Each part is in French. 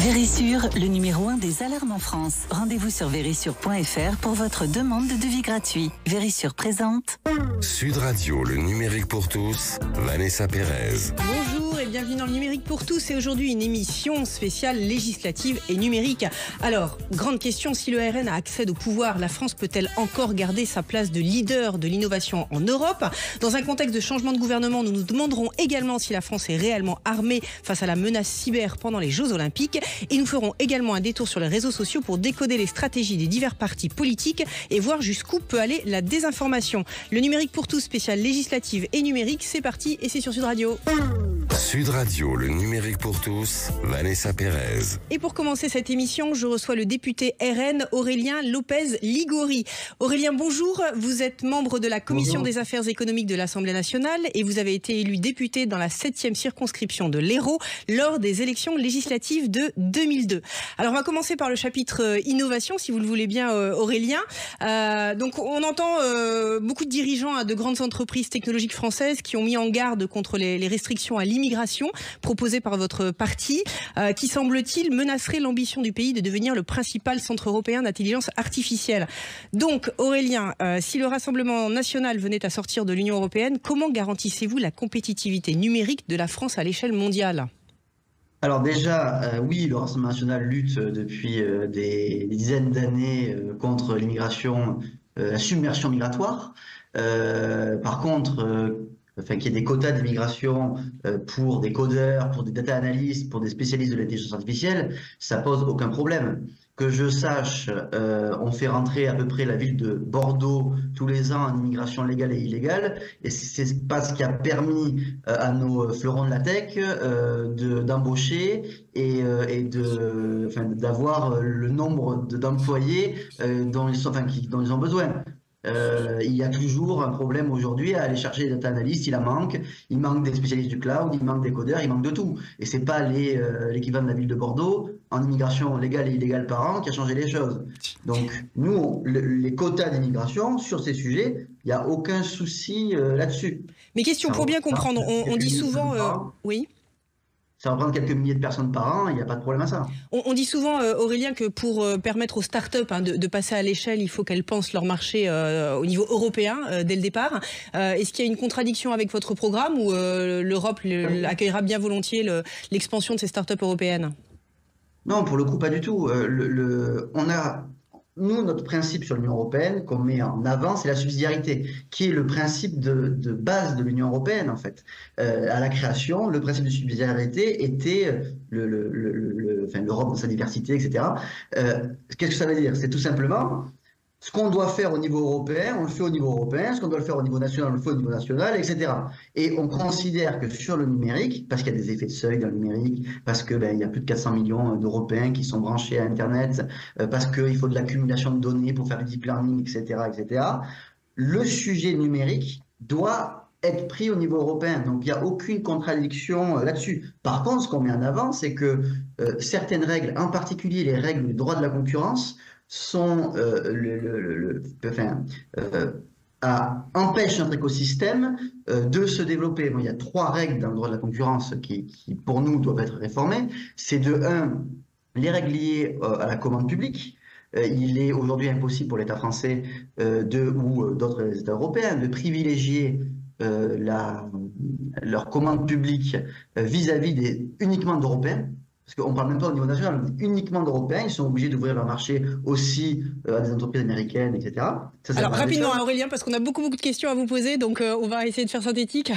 Vérissure, le numéro 1 des alarmes en France. Rendez-vous sur vérissure.fr pour votre demande de devis gratuit. Vérissure présente. Sud Radio, le numérique pour tous, Vanessa Pérez. Bonjour et bienvenue dans le numérique pour tous. C'est aujourd'hui une émission spéciale législative et numérique. Alors, grande question, si le RN accède au pouvoir, la France peut-elle encore garder sa place de leader de l'innovation en Europe? Dans un contexte de changement de gouvernement, nous nous demanderons également si la France est réellement armée face à la menace cyber pendant les Jeux Olympiques. Et nous ferons également un détour sur les réseaux sociaux pour décoder les stratégies des divers partis politiques et voir jusqu'où peut aller la désinformation. Le numérique pour tous, spécial législative et numérique, c'est parti et c'est sur Sud Radio. Sud Radio, le numérique pour tous, Vanessa Pérez. Et pour commencer cette émission, je reçois le député RN Aurélien Lopez Ligori. Aurélien, bonjour. Vous êtes membre de la Commission des affaires économiques de l'Assemblée nationale et vous avez été élu député dans la 7e circonscription de l'Hérault lors des élections législatives de 2002. Alors on va commencer par le chapitre innovation, si vous le voulez bien, Aurélien. Donc on entend beaucoup de dirigeants de grandes entreprises technologiques françaises qui ont mis en garde contre les restrictions à l'immigration proposées par votre parti, qui semble-t-il menacerait l'ambition du pays de devenir le principal centre européen d'intelligence artificielle. Donc Aurélien, si le Rassemblement national venait à sortir de l'Union européenne, comment garantissez-vous la compétitivité numérique de la France à l'échelle mondiale ? Alors déjà, oui, le Rassemblement national lutte depuis des dizaines d'années contre l'immigration, la submersion migratoire. Par contre, qu'il y ait des quotas d'immigration pour des codeurs, pour des data analystes, pour des spécialistes de l'intelligence artificielle, ça pose aucun problème. Que je sache, on fait rentrer à peu près la ville de Bordeaux tous les ans en immigration légale et illégale, et c'est pas ce qui a permis à nos fleurons de la tech d'embaucher et d'avoir le nombre d'employés dont ils ont besoin. Il y a toujours un problème aujourd'hui à aller chercher des data analystes, il manque des spécialistes du cloud, il manque des codeurs, il manque de tout. Et c'est pas l'équivalent de la ville de Bordeaux en immigration légale et illégale par an qui a changé les choses. Donc nous, les quotas d'immigration sur ces sujets, il n'y a aucun souci là-dessus. Mais question pour bien comprendre, on dit souvent... oui. Ça va prendre quelques milliers de personnes par an, il n'y a pas de problème à ça. On dit souvent, Aurélien, que pour permettre aux startups de passer à l'échelle, il faut qu'elles pensent leur marché au niveau européen dès le départ. Est-ce qu'il y a une contradiction avec votre programme ou l'Europe accueillera bien volontiers l'expansion de ces startups européennes? Non, pour le coup, pas du tout. Nous, notre principe sur l'Union européenne qu'on met en avant, c'est la subsidiarité, qui est le principe de base de l'Union européenne, en fait. À la création, le principe de subsidiarité était l'Europe dans sa diversité, etc. Qu'est-ce que ça veut dire? C'est tout simplement ce qu'on doit faire au niveau européen, on le fait au niveau européen, ce qu'on doit le faire au niveau national, on le fait au niveau national, etc. Et on considère que sur le numérique, parce qu'il y a des effets de seuil dans le numérique, parce que il y a plus de 400 millions d'Européens qui sont branchés à Internet, parce qu'il faut de l'accumulation de données pour faire du deep learning, etc., etc., le sujet numérique doit être pris au niveau européen. Donc il n'y a aucune contradiction là-dessus. Par contre, ce qu'on met en avant, c'est que certaines règles, en particulier les règles du droit de la concurrence, empêche notre écosystème de se développer. Bon, il y a 3 règles dans le droit de la concurrence qui pour nous, doivent être réformées. C'est de 1, les règles liées à la commande publique. Il est aujourd'hui impossible pour l'État français ou d'autres États européens de privilégier leur commande publique vis-à-vis uniquement d'Européens. Parce qu'on ne parle même pas au niveau national, on dit uniquement d'Européens, ils sont obligés d'ouvrir leur marché aussi à des entreprises américaines, etc. Alors rapidement Aurélien, parce qu'on a beaucoup de questions à vous poser, donc on va essayer de faire synthétique.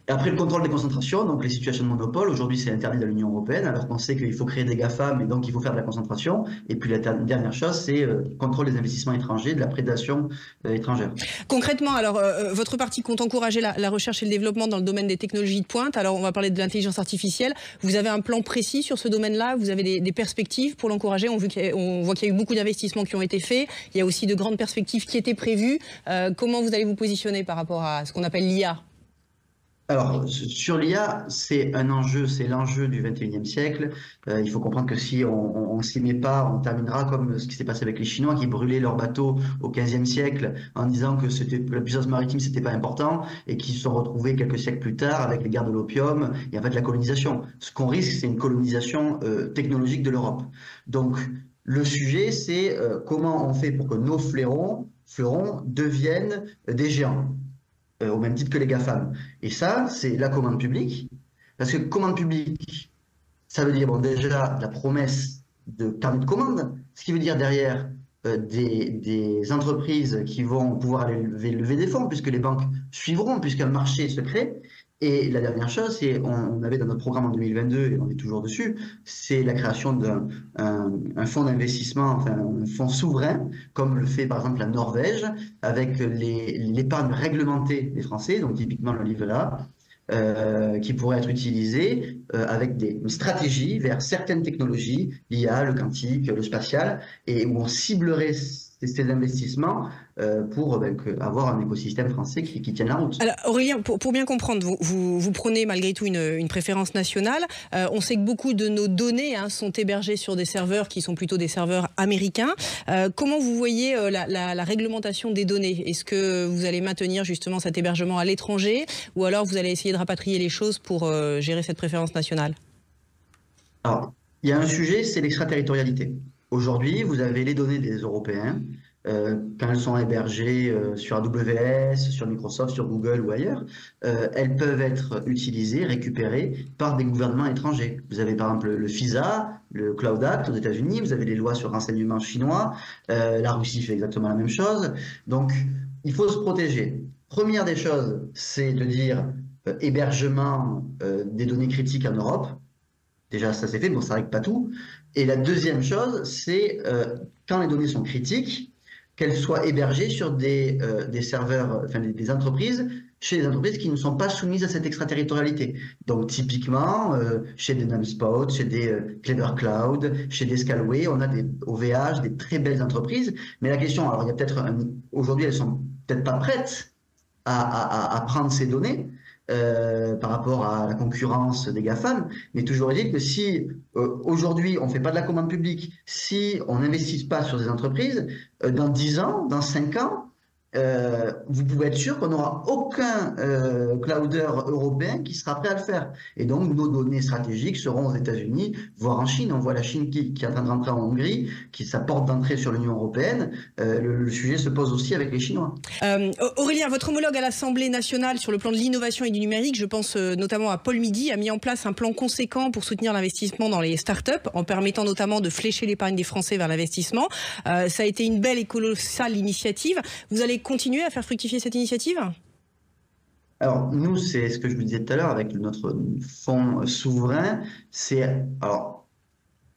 Après le contrôle des concentrations, donc les situations de monopole, aujourd'hui c'est interdit dans l'Union européenne, alors qu'on sait qu'il faut créer des GAFAM et donc il faut faire de la concentration. Et puis la dernière chose, c'est contrôle des investissements étrangers, de la prédation étrangère. Concrètement, alors votre parti compte encourager la recherche et le développement dans le domaine des technologies de pointe. Alors on va parler de l'intelligence artificielle. Vous avez un plan précis sur ce domaine-là? Vous avez des perspectives pour l'encourager? On voit qu'il y a eu beaucoup d'investissements qui ont été faits. Il y a aussi de grandes perspectives qui étaient prévues. Comment vous allez vous positionner par rapport à ce qu'on appelle l'IA? Alors, sur l'IA, c'est un enjeu, c'est l'enjeu du 21e siècle. Il faut comprendre que si on s'y met pas, on terminera comme ce qui s'est passé avec les Chinois qui brûlaient leurs bateaux au 15e siècle en disant que la puissance maritime, c'était pas important et qui se sont retrouvés quelques siècles plus tard avec les guerres de l'opium et en fait la colonisation. Ce qu'on risque, c'est une colonisation technologique de l'Europe. Donc, le sujet, c'est comment on fait pour que nos fleurons deviennent des géants au même titre que les GAFAM. Et ça, c'est la commande publique. Parce que commande publique, ça veut dire bon, déjà la promesse de carnet de commande, ce qui veut dire derrière des entreprises qui vont pouvoir aller lever des fonds, puisque les banques suivront, puisqu'un marché se crée. Et la dernière chose, c'est on avait dans notre programme en 2022, et on est toujours dessus, c'est la création d'un fonds d'investissement, enfin un fonds souverain, comme le fait par exemple la Norvège, avec l'épargne réglementée des Français, donc typiquement le livret A, qui pourrait être utilisé avec une stratégie vers certaines technologies, l'IA, le quantique, le spatial, et où on ciblerait ces investissements pour avoir un écosystème français qui tienne la route. Alors Aurélien, pour bien comprendre, vous prenez malgré tout une préférence nationale. On sait que beaucoup de nos données sont hébergées sur des serveurs qui sont plutôt des serveurs américains. Comment vous voyez la réglementation des données? Est-ce que vous allez maintenir justement cet hébergement à l'étranger ou alors vous allez essayer de rapatrier les choses pour gérer cette préférence nationale? Alors, il y a un sujet, c'est l'extraterritorialité. Aujourd'hui, vous avez les données des Européens, quand elles sont hébergées sur AWS, sur Microsoft, sur Google ou ailleurs, elles peuvent être utilisées, récupérées par des gouvernements étrangers. Vous avez par exemple le FISA, le Cloud Act aux États-Unis, vous avez les lois sur renseignement chinois, la Russie fait exactement la même chose. Donc, il faut se protéger. Première des choses, c'est de dire hébergement des données critiques en Europe. Déjà, ça c'est fait, bon, ça règle pas tout. Et la deuxième chose, c'est quand les données sont critiques, qu'elles soient hébergées sur des serveurs, enfin des entreprises, chez des entreprises qui ne sont pas soumises à cette extraterritorialité. Donc typiquement, chez des Numspot, chez des Clever Cloud, chez des Scalway, on a des OVH, des très belles entreprises. Mais la question, alors il y a peut-être aujourd'hui, elles sont peut-être pas prêtes à prendre ces données. Par rapport à la concurrence des GAFAM, mais toujours est-il que si aujourd'hui on ne fait pas de la commande publique, si on n'investit pas sur des entreprises, dans 10 ans, dans 5 ans, vous pouvez être sûr qu'on n'aura aucun clouder européen qui sera prêt à le faire. Et donc nos données stratégiques seront aux États-Unis, voire en Chine. On voit la Chine qui est en train de rentrer en Hongrie, qui sa porte d'entrée sur l'Union européenne. Le sujet se pose aussi avec les Chinois. Aurélien, votre homologue à l'Assemblée nationale sur le plan de l'innovation et du numérique, je pense notamment à Paul Midi, a mis en place un plan conséquent pour soutenir l'investissement dans les startups, en permettant notamment de flécher l'épargne des Français vers l'investissement. Ça a été une belle et colossale initiative. Vous allez continuer à faire fructifier cette initiative? Alors, nous, c'est ce que je vous disais tout à l'heure avec notre fonds souverain. Alors,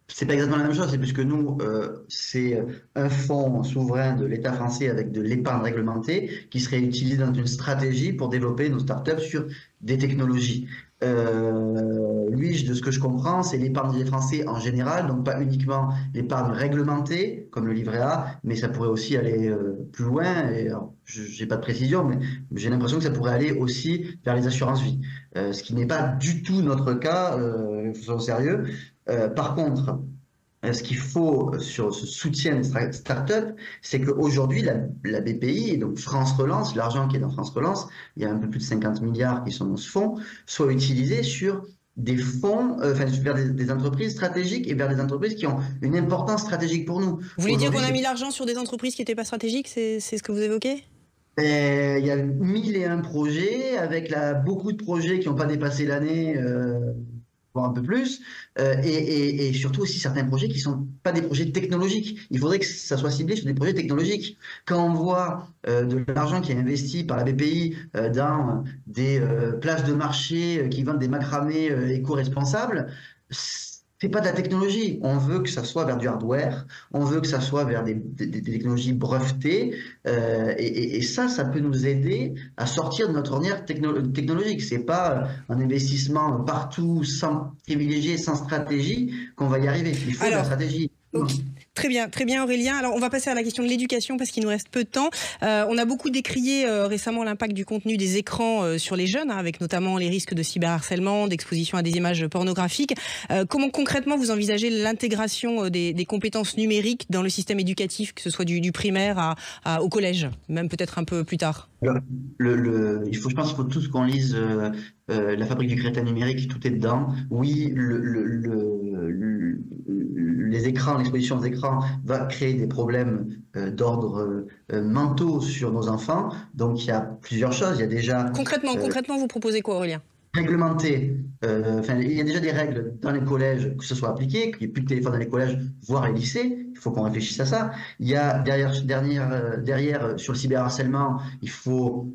c'est pas exactement la même chose, c'est puisque nous, c'est un fonds souverain de l'État français avec de l'épargne réglementée qui serait utilisé dans une stratégie pour développer nos startups sur des technologies. Lui, de ce que je comprends, c'est l'épargne des Français en général, donc pas uniquement l'épargne réglementée, comme le livret A, mais ça pourrait aussi aller plus loin. Et je n'ai pas de précision, mais j'ai l'impression que ça pourrait aller aussi vers les assurances-vie, ce qui n'est pas du tout notre cas, il faut être sérieux. Par contre, ce qu'il faut sur ce soutien des startups, c'est qu'aujourd'hui, la BPI, et donc France Relance, l'argent qui est dans France Relance, il y a un peu plus de 50 milliards qui sont dans ce fonds, soit utilisé sur des fonds, vers des entreprises stratégiques et vers des entreprises qui ont une importance stratégique pour nous. Vous voulez dire qu'on a mis l'argent sur des entreprises qui n'étaient pas stratégiques, c'est ce que vous évoquez? Il y a 1001 projets, avec beaucoup de projets qui n'ont pas dépassé l'année, un peu plus, et surtout aussi certains projets qui ne sont pas des projets technologiques. Il faudrait que ça soit ciblé sur des projets technologiques. Quand on voit de l'argent qui est investi par la BPI dans des places de marché qui vendent des macramés éco-responsables, c'est pas de la technologie. On veut que ça soit vers du hardware, on veut que ça soit vers des technologies brevetées, et ça peut nous aider à sortir de notre ornière technologique. C'est pas un investissement partout, sans privilégier, sans stratégie, qu'on va y arriver. Il faut de la stratégie. Okay. Très bien Aurélien. Alors on va passer à la question de l'éducation parce qu'il nous reste peu de temps. On a beaucoup décrié récemment l'impact du contenu des écrans sur les jeunes, avec notamment les risques de cyberharcèlement, d'exposition à des images pornographiques. Comment concrètement vous envisagez l'intégration des compétences numériques dans le système éducatif, que ce soit du primaire au collège, même peut-être un peu plus tard? Alors, je pense qu'il faut tous qu'on lise La fabrique du crétin numérique, tout est dedans. Oui, les écrans, l'exposition aux écrans va créer des problèmes d'ordre mentaux sur nos enfants. Donc il y a plusieurs choses. Il y a déjà concrètement, vous proposez quoi, Aurélien? Réglementer. Il y a déjà des règles dans les collèges que ce soit appliqué, qu'il n'y ait plus de téléphone dans les collèges, voire les lycées. Il faut qu'on réfléchisse à ça. Il y a derrière sur le cyberharcèlement, il faut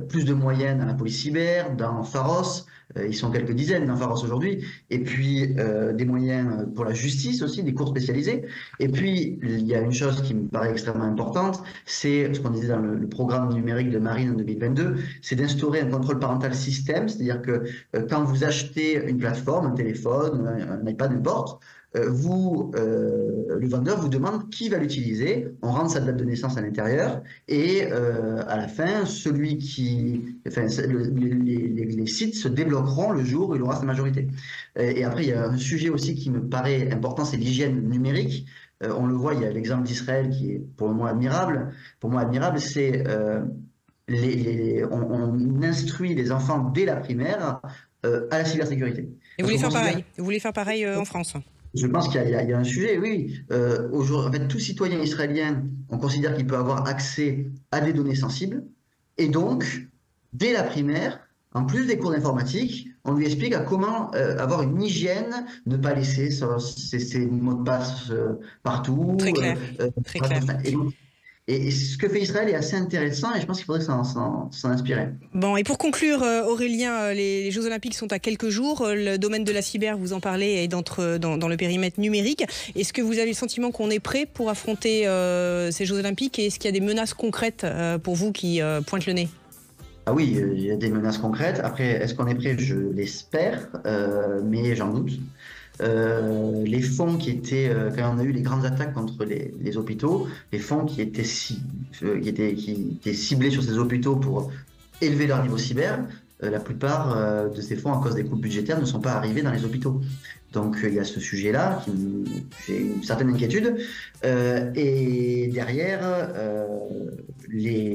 plus de moyens dans la police cyber, dans Pharos. Ils sont quelques dizaines dans Pharos aujourd'hui. Et puis des moyens pour la justice aussi, des cours spécialisés. Et puis il y a une chose qui me paraît extrêmement importante, c'est ce qu'on disait dans le programme numérique de Marine en 2022, c'est d'instaurer un contrôle parental système, c'est-à-dire que quand vous achetez une plateforme, un téléphone, un iPad, n'importe, le vendeur vous demande qui va l'utiliser, on rentre sa date de naissance à l'intérieur et à la fin, les sites se débloqueront le jour où il aura sa majorité. Et après, il y a un sujet aussi qui me paraît important, c'est l'hygiène numérique. On le voit, il y a l'exemple d'Israël qui est pour moi admirable. Pour moi admirable, c'est on instruit les enfants dès la primaire à la cybersécurité. Et vous voulez faire pareil? Vous voulez faire pareil en France? Je pense qu'il y a un sujet, oui. Aujourd'hui, en fait, tout citoyen israélien, on considère qu'il peut avoir accès à des données sensibles. Et donc, dès la primaire, en plus des cours d'informatique, on lui explique à comment avoir une hygiène, ne pas laisser ses mots de passe partout. Très clair. Très clair. Et ce que fait Israël est assez intéressant et je pense qu'il faudrait s'en inspirer. Bon, et pour conclure, Aurélien, les Jeux Olympiques sont à quelques jours. Le domaine de la cyber, vous en parlez, est dans le périmètre numérique. Est-ce que vous avez le sentiment qu'on est prêt pour affronter ces Jeux Olympiques et est-ce qu'il y a des menaces concrètes pour vous qui pointent le nez? Ah oui, il y a des menaces concrètes. Après, est-ce qu'on est prêt? Je l'espère, mais j'en doute. Les fonds qui étaient, quand on a eu les grandes attaques contre les hôpitaux, les fonds qui étaient ciblés sur ces hôpitaux pour élever leur niveau cyber, la plupart de ces fonds, à cause des coupes budgétaires, ne sont pas arrivés dans les hôpitaux. Donc il y a ce sujet-là, j'ai une certaine inquiétude. Et derrière,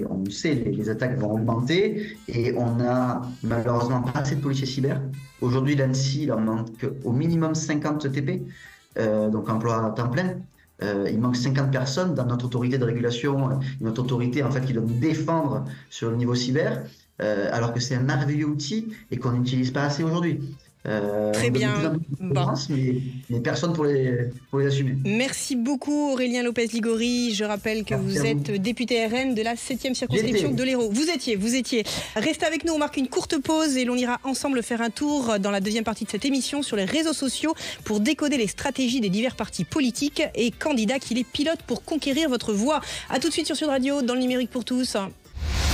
on sait les attaques vont augmenter et on a malheureusement pas assez de policiers cyber. Aujourd'hui, l'ANSSI, il en manque au minimum 50 TP, donc emploi à temps plein. Il manque 50 personnes dans notre autorité de régulation, notre autorité en fait qui doit nous défendre sur le niveau cyber, alors que c'est un merveilleux outil et qu'on n'utilise pas assez aujourd'hui. Très bien. Mais personne pour les assumer. Merci beaucoup Aurélien Lopez-Ligori. Je rappelle que vous êtes député RN de la 7e circonscription de l'Hérault. Vous étiez. Restez avec nous, on marque une courte pause et l'on ira ensemble faire un tour dans la deuxième partie de cette émission sur les réseaux sociaux pour décoder les stratégies des divers partis politiques et candidats qui les pilotent pour conquérir votre voix. A tout de suite sur Sud Radio dans le numérique pour tous.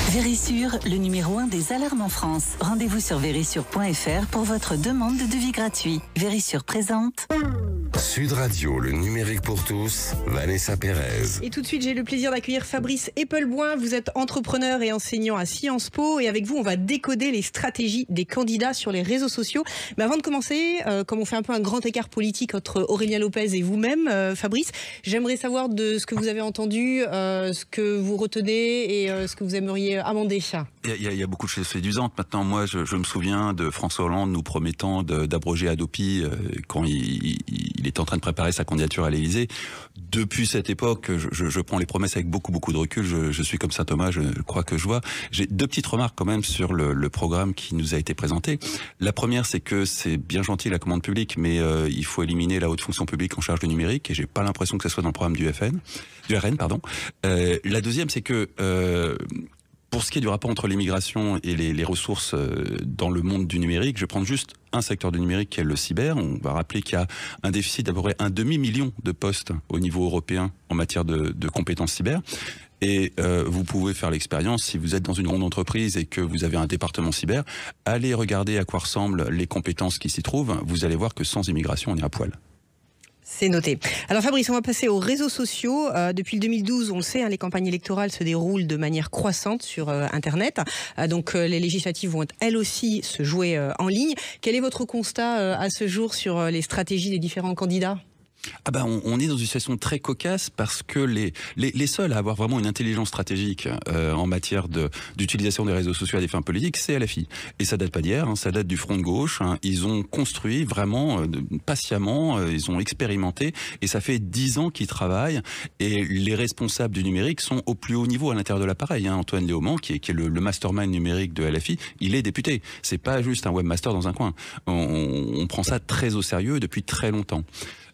Vérissure, le numéro 1 des alarmes en France. Rendez-vous sur vérissure.fr pour votre demande de devis gratuit. Vérissure présente. Sud Radio, le numérique pour tous, Vanessa Pérez. Et tout de suite, j'ai le plaisir d'accueillir Fabrice Eppelboin. Vous êtes entrepreneur et enseignant à Sciences Po. Et avec vous, on va décoder les stratégies des candidats sur les réseaux sociaux. Mais avant de commencer, comme on fait un peu un grand écart politique entre Aurélien Lopez et vous-même, Fabrice, j'aimerais savoir de ce que vous avez entendu, ce que vous retenez et ce que vous aimeriez amender. Il y a beaucoup de choses séduisantes. Maintenant, moi, je me souviens de François Hollande nous promettant d'abroger Hadopi quand il était en train de préparer sa candidature à l'Élysée. Depuis cette époque, je prends les promesses avec beaucoup de recul. Je suis comme saint Thomas, je crois que je vois. J'ai deux petites remarques quand même sur le programme qui nous a été présenté. La première, c'est que c'est bien gentil la commande publique, mais il faut éliminer la haute fonction publique en charge du numérique, et j'ai pas l'impression que ce soit dans le programme du RN. La deuxième, c'est que pour ce qui est du rapport entre l'immigration et les ressources dans le monde du numérique, je vais prendre juste un secteur du numérique qui est le cyber. On va rappeler qu'il y a un déficit d'à peu près 1,5 million de postes au niveau européen en matière de compétences cyber. Et vous pouvez faire l'expérience, si vous êtes dans une grande entreprise et que vous avez un département cyber, allez regarder à quoi ressemblent les compétences qui s'y trouvent. Vous allez voir que sans immigration, on est à poil. C'est noté. Alors Fabrice, on va passer aux réseaux sociaux. Depuis le 2012, on le sait, les campagnes électorales se déroulent de manière croissante sur Internet. Donc les législatives vont elles aussi se jouer en ligne. Quel est votre constat à ce jour sur les stratégies des différents candidats ? On est dans une situation très cocasse parce que les seuls à avoir vraiment une intelligence stratégique en matière d'utilisation des réseaux sociaux à des fins politiques, c'est LFI. Et ça date pas d'hier, ça date du front de gauche. Ils ont construit vraiment patiemment, ils ont expérimenté et ça fait 10 ans qu'ils travaillent. Et les responsables du numérique sont au plus haut niveau à l'intérieur de l'appareil. Antoine Léaumont, qui est le mastermind numérique de LFI, il est député. C'est pas juste un webmaster dans un coin. On prend ça très au sérieux depuis très longtemps.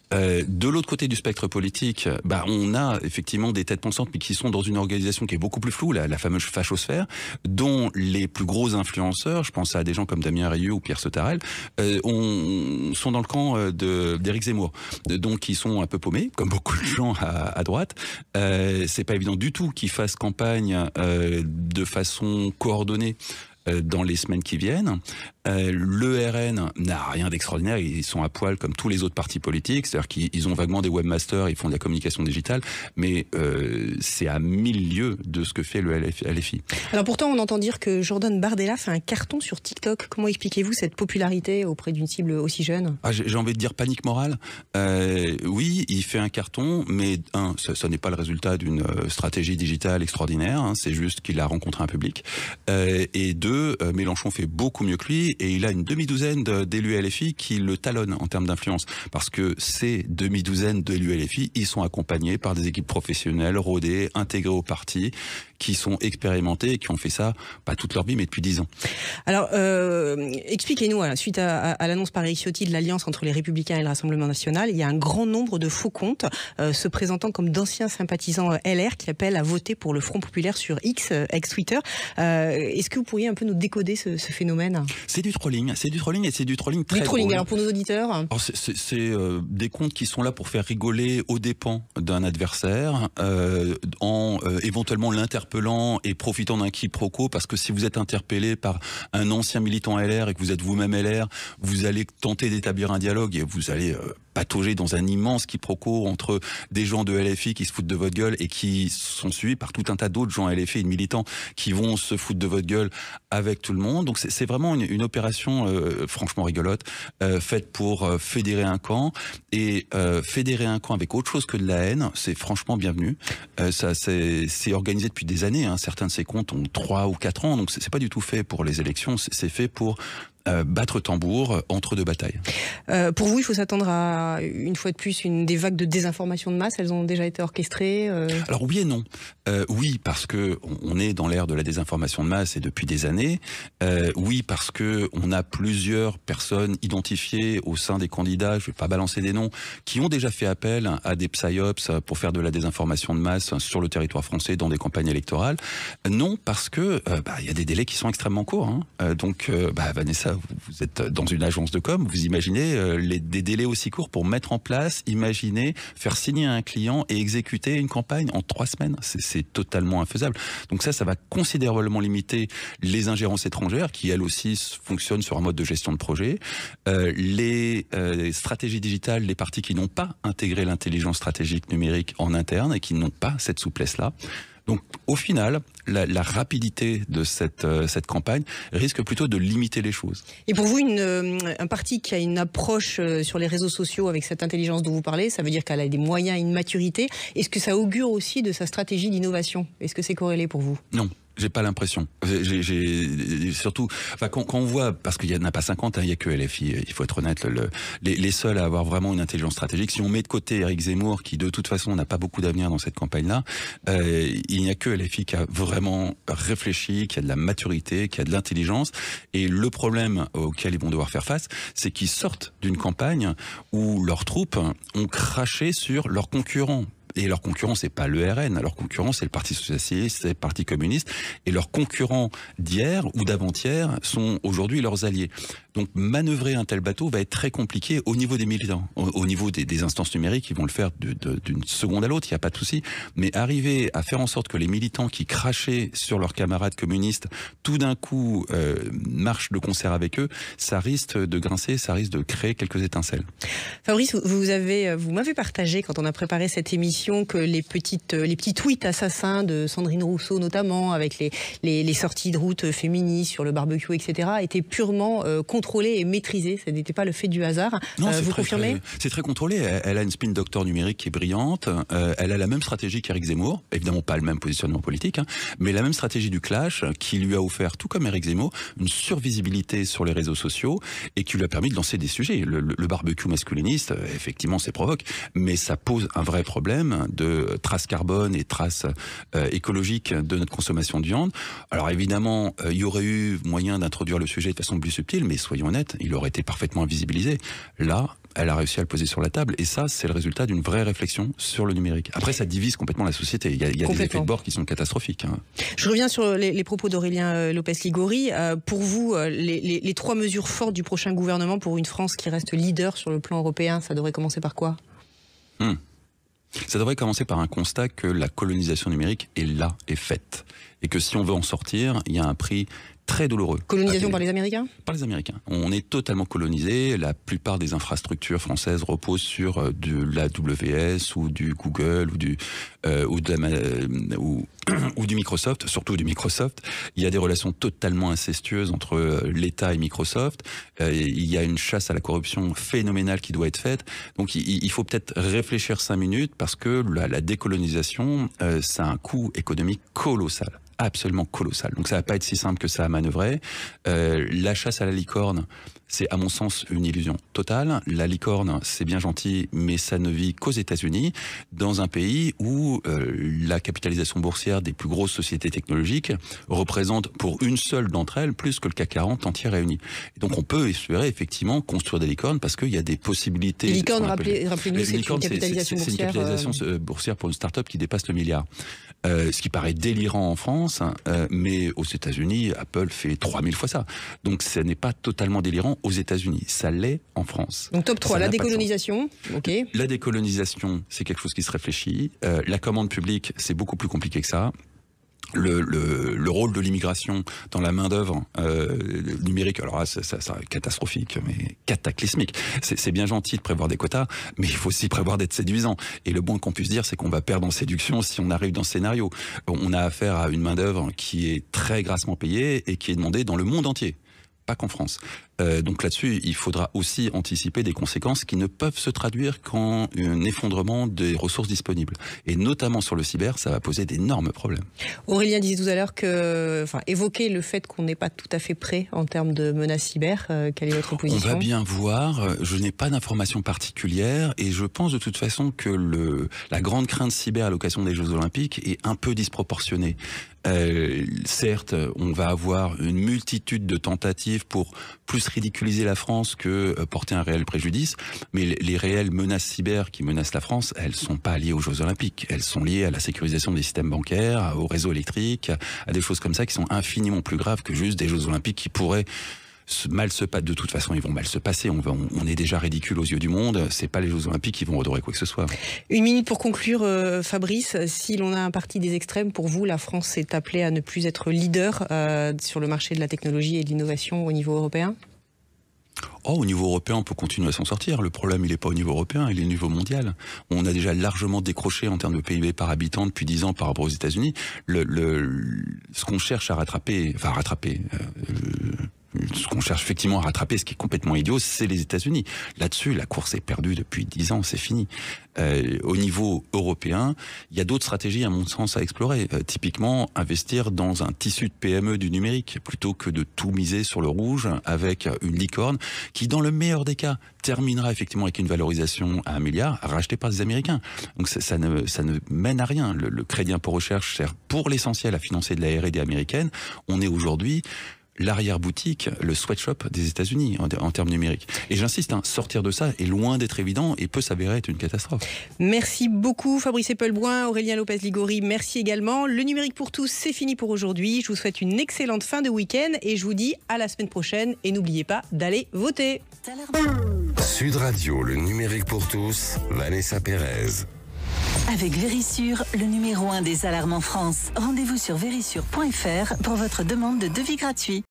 De l'autre côté du spectre politique, on a effectivement des têtes pensantes, mais qui sont dans une organisation qui est beaucoup plus floue, la fameuse fachosphère, dont les plus gros influenceurs, je pense à des gens comme Damien Rieu ou Pierre Sautarel, sont dans le camp d'Éric Zemmour. Donc ils sont un peu paumés, comme beaucoup de gens à droite. C'est pas évident du tout qu'ils fassent campagne de façon coordonnée dans les semaines qui viennent. Le RN n'a rien d'extraordinaire, ils sont à poil comme tous les autres partis politiques, c'est-à-dire qu'ils ont vaguement des webmasters, ils font de la communication digitale, mais c'est à 1000 lieues de ce que fait le LFI. Alors pourtant, on entend dire que Jordan Bardella fait un carton sur TikTok. Comment expliquez-vous cette popularité auprès d'une cible aussi jeune ? J'ai envie de dire panique morale. Oui, il fait un carton, mais ça n'est pas le résultat d'une stratégie digitale extraordinaire, c'est juste qu'il a rencontré un public. Et deux, Mélenchon fait beaucoup mieux que lui, et il a une demi-douzaine d'élus LFI qui le talonnent en termes d'influence. Parce que ces demi-douzaines d'élus LFI, ils sont accompagnés par des équipes professionnelles, rodées, intégrées au parti, qui sont expérimentés et qui ont fait ça, pas toute leur vie, mais depuis 10 ans. Alors, expliquez-nous, suite à l'annonce par Éric Ciotti de l'alliance entre les Républicains et le Rassemblement National, il y a un grand nombre de faux comptes se présentant comme d'anciens sympathisants LR qui appellent à voter pour le Front Populaire sur X, ex-Twitter. Est-ce que vous pourriez un peu nous décoder ce phénomène ? C'est du trolling et c'est du trolling très drôle. drôle. Alors pour nos auditeurs, alors c'est des comptes qui sont là pour faire rigoler aux dépens d'un adversaire, en éventuellement l'interpellant et profitant d'un quiproquo, parce que si vous êtes interpellé par un ancien militant LR et que vous êtes vous-même LR, vous allez tenter d'établir un dialogue et vous allez patauger dans un immense quiproquo entre des gens de LFI qui se foutent de votre gueule et qui sont suivis par tout un tas d'autres gens LFI et de militants qui vont se foutre de votre gueule avec tout le monde. Donc c'est vraiment une opération franchement rigolote, faite pour fédérer un camp, et fédérer un camp avec autre chose que de la haine, c'est franchement bienvenu. Ça c'est organisé depuis des années, certains de ces comptes ont 3 ou 4 ans, donc c'est pas du tout fait pour les élections, c'est fait pour battre tambour entre deux batailles. Pour vous, il faut s'attendre à, une fois de plus, des vagues de désinformation de masse. Elles ont déjà été orchestrées Alors oui et non. Oui, parce que on est dans l'ère de la désinformation de masse et depuis des années. Oui, parce que on a plusieurs personnes identifiées au sein des candidats, je vais pas balancer des noms, qui ont déjà fait appel à des psyops pour faire de la désinformation de masse sur le territoire français dans des campagnes électorales. Non, parce que y a des délais qui sont extrêmement courts. Donc Vanessa, vous êtes dans une agence de com, vous imaginez des délais aussi courts pour mettre en place, imaginer, faire signer à un client et exécuter une campagne en 3 semaines. C'est totalement infaisable. Donc ça va considérablement limiter les ingérences étrangères qui, elles aussi, fonctionnent sur un mode de gestion de projet. Les stratégies digitales, les partis qui n'ont pas intégré l'intelligence stratégique numérique en interne et qui n'ont pas cette souplesse-là. Donc, au final, la rapidité de cette campagne risque plutôt de limiter les choses. Et pour vous, un parti qui a une approche sur les réseaux sociaux avec cette intelligence dont vous parlez, ça veut dire qu'elle a des moyens et une maturité. Est-ce que ça augure aussi de sa stratégie d'innovation ? Est-ce que c'est corrélé pour vous ? Non. J'ai pas l'impression. J'ai surtout, quand on voit, parce qu'il y en a pas 50, il y a que LFI, il faut être honnête, les seuls à avoir vraiment une intelligence stratégique. Si on met de côté Éric Zemmour, qui de toute façon n'a pas beaucoup d'avenir dans cette campagne-là, il n'y a que LFI qui a vraiment réfléchi, qui a de la maturité, qui a de l'intelligence. Et le problème auquel ils vont devoir faire face, c'est qu'ils sortent d'une campagne où leurs troupes ont craché sur leurs concurrents. Et leur concurrent, c'est pas le RN. Leur concurrent, c'est le Parti socialiste, c'est le Parti communiste. Et leurs concurrents d'hier ou d'avant-hier sont aujourd'hui leurs alliés. Donc manœuvrer un tel bateau va être très compliqué au niveau des militants. Au niveau des instances numériques, ils vont le faire d'une seconde à l'autre, il n'y a pas de souci. Mais arriver à faire en sorte que les militants qui crachaient sur leurs camarades communistes, tout d'un coup marchent de concert avec eux, ça risque de grincer, ça risque de créer quelques étincelles. Fabrice, vous m'avez partagé, quand on a préparé cette émission, que les petits tweets assassins de Sandrine Rousseau notamment, avec les sorties de route féministes sur le barbecue, etc., étaient purement contrôlés et maîtrisés. Ce n'était pas le fait du hasard. Non, vous confirmez ? C'est très contrôlé. Elle a une spin doctor numérique qui est brillante. Elle a la même stratégie qu'Éric Zemmour. Évidemment pas le même positionnement politique, mais la même stratégie du clash qui lui a offert, tout comme Éric Zemmour, une survisibilité sur les réseaux sociaux et qui lui a permis de lancer des sujets. Le barbecue masculiniste, effectivement, c'est provoque, mais ça pose un vrai problème de traces carbone et traces écologiques de notre consommation de viande. Alors évidemment, il y aurait eu moyen d'introduire le sujet de façon plus subtile, mais soyons honnêtes, il aurait été parfaitement invisibilisé. Là, elle a réussi à le poser sur la table, et ça, c'est le résultat d'une vraie réflexion sur le numérique. Après, ça divise complètement la société. Il y a des effets de bord qui sont catastrophiques. Je reviens sur les propos d'Aurélien Lopez-Ligori. Pour vous, les 3 mesures fortes du prochain gouvernement pour une France qui reste leader sur le plan européen, ça devrait commencer par quoi ? Ça devrait commencer par un constat que la colonisation numérique est là, est faite. Et que si on veut en sortir, il y a un prix très douloureux. Colonisation par les Américains ? Par les Américains. On est totalement colonisé. La plupart des infrastructures françaises reposent sur de l'AWS ou du Google ou du Microsoft, surtout du Microsoft. Il y a des relations totalement incestueuses entre l'État et Microsoft. Il y a une chasse à la corruption phénoménale qui doit être faite. Donc il faut peut-être réfléchir 5 minutes parce que la décolonisation, ça a un coût économique colossal. Absolument colossal. Donc ça va pas être si simple que ça à manœuvrer. La chasse à la licorne, c'est à mon sens une illusion totale. La licorne, c'est bien gentil, mais ça ne vit qu'aux États-Unis, dans un pays où la capitalisation boursière des plus grosses sociétés technologiques représente pour une seule d'entre elles plus que le CAC 40 entier réuni. Et donc on peut espérer effectivement construire des licornes parce qu'il y a des possibilités. Les licornes, rappelez-nous, c'est une capitalisation boursière. C'est une capitalisation boursière pour une start-up qui dépasse le milliard. Ce qui paraît délirant en France, mais aux États-Unis, Apple fait 3000 fois ça. Donc ce n'est pas totalement délirant aux États-Unis, ça l'est en France. Donc top 3, la décolonisation, ok. La décolonisation, c'est quelque chose qui se réfléchit. La commande publique, c'est beaucoup plus compliqué que ça. Le rôle de l'immigration dans la main-d'œuvre numérique, alors là, ça catastrophique, mais cataclysmique. C'est bien gentil de prévoir des quotas, mais il faut aussi prévoir d'être séduisant. Et le moins qu'on puisse dire, c'est qu'on va perdre en séduction si on arrive dans ce scénario. On a affaire à une main-d'œuvre qui est très grassement payée et qui est demandée dans le monde entier, pas qu'en France. Donc là-dessus, il faudra aussi anticiper des conséquences qui ne peuvent se traduire qu'en un effondrement des ressources disponibles. Et notamment sur le cyber, ça va poser d'énormes problèmes. Aurélien disait tout à l'heure évoquer le fait qu'on n'est pas tout à fait prêt en termes de menaces cyber. Quelle est votre position ? On va bien voir. Je n'ai pas d'informations particulières et je pense de toute façon que la grande crainte cyber à l'occasion des Jeux Olympiques est un peu disproportionnée. Certes, on va avoir une multitude de tentatives pour plus ridiculiser la France que porter un réel préjudice, mais les réelles menaces cyber qui menacent la France, elles sont pas liées aux Jeux Olympiques. Elles sont liées à la sécurisation des systèmes bancaires, au réseau électrique, à des choses comme ça qui sont infiniment plus graves que juste des Jeux Olympiques qui pourraient mal se passer. De toute façon, ils vont mal se passer. On est déjà ridicule aux yeux du monde. C'est pas les Jeux Olympiques qui vont redorer quoi que ce soit. 1 minute pour conclure, Fabrice. Si l'on a un parti des extrêmes, pour vous, la France est appelée à ne plus être leader sur le marché de la technologie et de l'innovation au niveau européen ? Au niveau européen, on peut continuer à s'en sortir. Le problème, il n'est pas au niveau européen, il est au niveau mondial. On a déjà largement décroché en termes de PIB par habitant depuis 10 ans par rapport aux États-Unis. Ce qu'on cherche à rattraper, ce qu'on cherche effectivement à rattraper, ce qui est complètement idiot, c'est les États-Unis. Là-dessus, la course est perdue depuis 10 ans, c'est fini. Au niveau européen, il y a d'autres stratégies, à mon sens, à explorer. Typiquement, investir dans un tissu de PME du numérique, plutôt que de tout miser sur le rouge avec une licorne qui, dans le meilleur des cas, terminera effectivement avec une valorisation à 1 milliard, rachetée par les Américains. Donc ça ne mène à rien. Le crédit impôt recherche sert pour l'essentiel à financer de la R&D américaine. On est aujourd'hui l'arrière-boutique, le sweatshop des États-Unis en termes numériques. Et j'insiste, sortir de ça est loin d'être évident et peut s'avérer être une catastrophe. Merci beaucoup Fabrice Eppelboin, Aurélien Lopez-Ligori, merci également. Le numérique pour tous, c'est fini pour aujourd'hui. Je vous souhaite une excellente fin de week-end et je vous dis à la semaine prochaine. Et n'oubliez pas d'aller voter. Sud Radio, le numérique pour tous, Vanessa Pérez. Avec Vérissure, le numéro 1 des alarmes en France. Rendez-vous sur vérissure.fr pour votre demande de devis gratuit.